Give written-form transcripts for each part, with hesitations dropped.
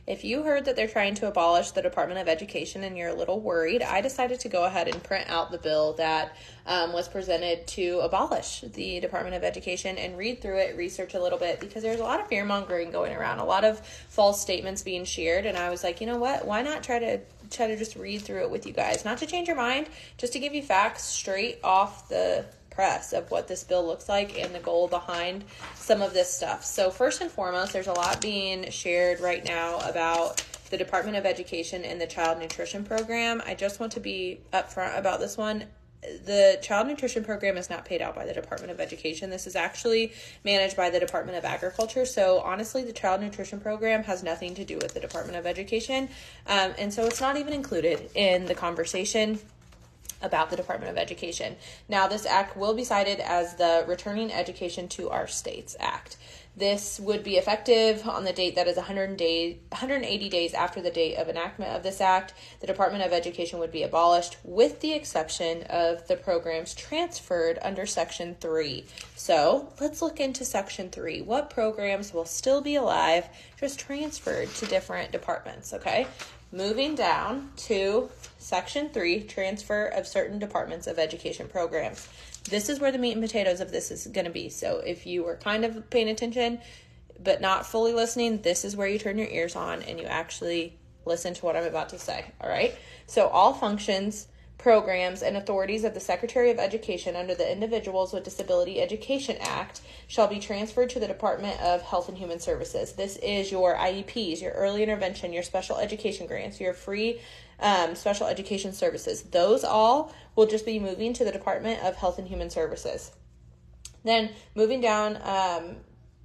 If you heard that they're trying to abolish the Department of Education and you're a little worried, I decided to go ahead and print out the bill that was presented to abolish the Department of Education and read through it, research a little bit, because there's a lot of fear-mongering going around, a lot of false statements being shared, and I was like, you know what, why not try to just read through it with you guys, not to change your mind, just to give you facts straight off the press of what this bill looks like and the goal behind some of this stuff. So first and foremost, there's a lot being shared right now about the Department of Education and the Child Nutrition Program. I just want to be upfront about this one. The Child Nutrition Program is not paid out by the Department of Education. This is actually managed by the Department of Agriculture. So honestly, the Child Nutrition Program has nothing to do with the Department of Education. And so it's not even included in the conversation about the Department of Education. Now, this act will be cited as the Returning Education to Our States Act. This would be effective on the date that is 180 days after the date of enactment of this act. The Department of Education would be abolished with the exception of the programs transferred under Section 3. So let's look into Section 3. What programs will still be alive, just transferred to different departments, okay? Moving down to Section 3, transfer of certain departments of education programs. This is where the meat and potatoes of this is going to be. So if you were kind of paying attention but not fully listening, this is where you turn your ears on and you actually listen to what I'm about to say. All right. So all functions, programs, and authorities of the Secretary of Education under the Individuals with Disability Education Act shall be transferred to the Department of Health and Human Services. This is your IEPs, your early intervention, your special education grants, your free special education services. Those all will just be moving to the Department of Health and Human Services. Then moving down,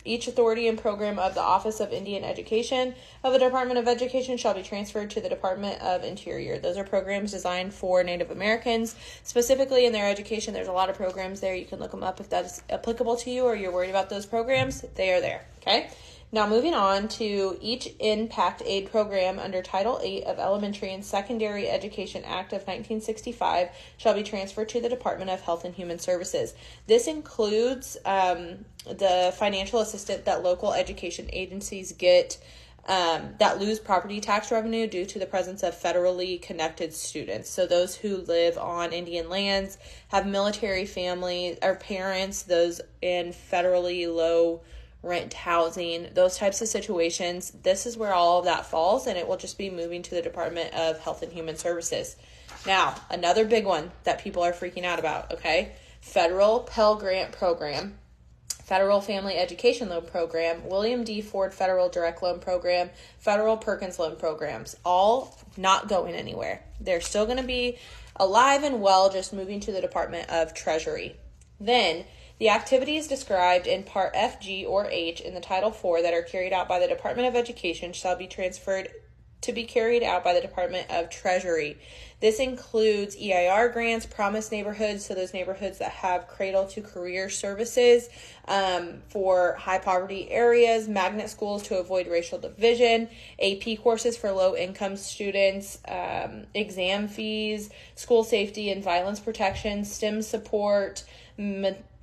each authority and program of the Office of Indian Education of the Department of Education shall be transferred to the Department of Interior. Those are programs designed for Native Americans, specifically in their education. There's a lot of programs there. You can look them up if that's applicable to you or you're worried about those programs. They are there, okay? Now moving on to each impact aid program under Title 8 of Elementary and Secondary Education Act of 1965 shall be transferred to the Department of Health and Human Services. This includes the financial assistance that local education agencies get that lose property tax revenue due to the presence of federally connected students. So those who live on Indian lands, have military families or parents, those in federally low rent housing, those types of situations. This is where all of that falls, and it will just be moving to the Department of Health and Human Services. Now, another big one that people are freaking out about, okay? Federal Pell Grant Program, Federal Family Education Loan Program, William D. Ford Federal Direct Loan Program, Federal Perkins Loan Programs, all not going anywhere. They're still going to be alive and well, just moving to the Department of Treasury. Then, the activities described in Part F, G, or H in the Title IV that are carried out by the Department of Education shall be transferred to be carried out by the Department of Treasury. This includes EIR grants, promised neighborhoods, so those neighborhoods that have cradle to career services for high poverty areas, magnet schools to avoid racial division, AP courses for low income students, exam fees, school safety and violence protection, STEM support,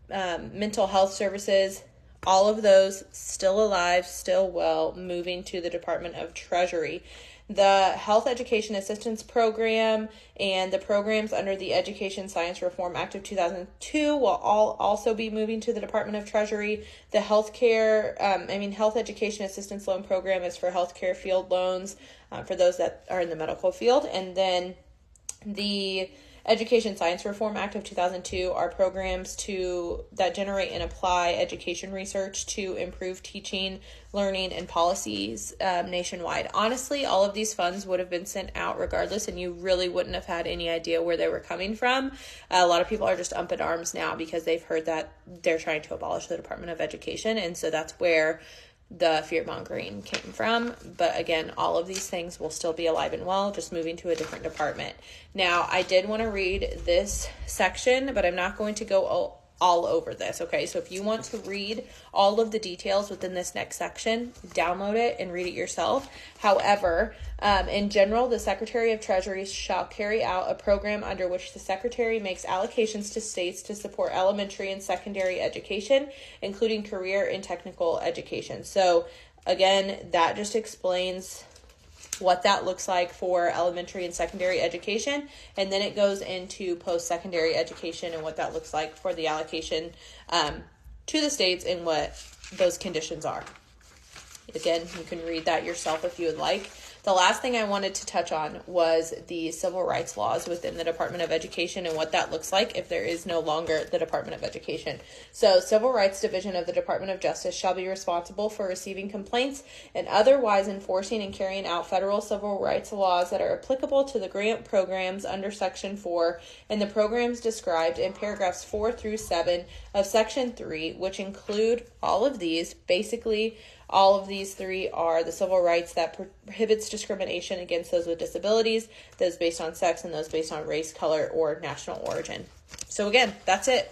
mental health services, all of those still alive, still well, moving to the Department of Treasury. The Health Education Assistance Program and the programs under the Education Science Reform Act of 2002 will all also be moving to the Department of Treasury. The Health Education Assistance Loan Program is for healthcare field loans for those that are in the medical field. And then the Education Science Reform Act of 2002 are programs that generate and apply education research to improve teaching, learning, and policies nationwide. Honestly, all of these funds would have been sent out regardless, and you really wouldn't have had any idea where they were coming from. A lot of people are just up in arms now because they've heard that they're trying to abolish the Department of Education, and so that's where the fear-mongering came from. But again, all of these things will still be alive and well, just moving to a different department. Now, I did want to read this section, but I'm not going to go all over this, okay? So if you want to read all of the details within this next section, download it and read it yourself. However, in general, the Secretary of Treasury shall carry out a program under which the Secretary makes allocations to states to support elementary and secondary education, including career and technical education. So again, that just explains what that looks like for elementary and secondary education, and then it goes into post-secondary education and what that looks like for the allocation to the states and what those conditions are. Again, you can read that yourself if you would like. The last thing I wanted to touch on was the civil rights laws within the Department of Education and what that looks like if there is no longer the Department of Education. So, Civil Rights Division of the Department of Justice shall be responsible for receiving complaints and otherwise enforcing and carrying out federal civil rights laws that are applicable to the grant programs under Section 4 and the programs described in paragraphs 4 through 7 of Section 3, which include all of these. Basically, all of these three are the civil rights that prohibits discrimination against those with disabilities, those based on sex, and those based on race, color, or national origin. So again, that's it.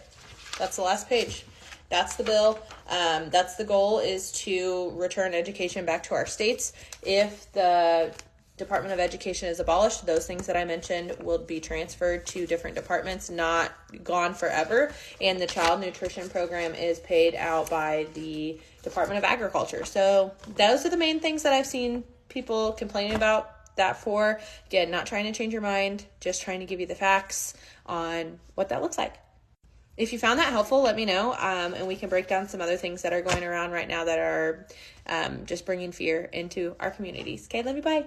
That's the last page. That's the bill. That's the goal, is to return education back to our states. If the Department of Education is abolished, those things that I mentioned will be transferred to different departments, not gone forever. And the child nutrition program is paid out by the Department of Agriculture. So those are the main things that I've seen people complaining about that for. Again, not trying to change your mind, just trying to give you the facts on what that looks like. If you found that helpful, let me know, and we can break down some other things that are going around right now that are just bringing fear into our communities. Okay, love you, bye.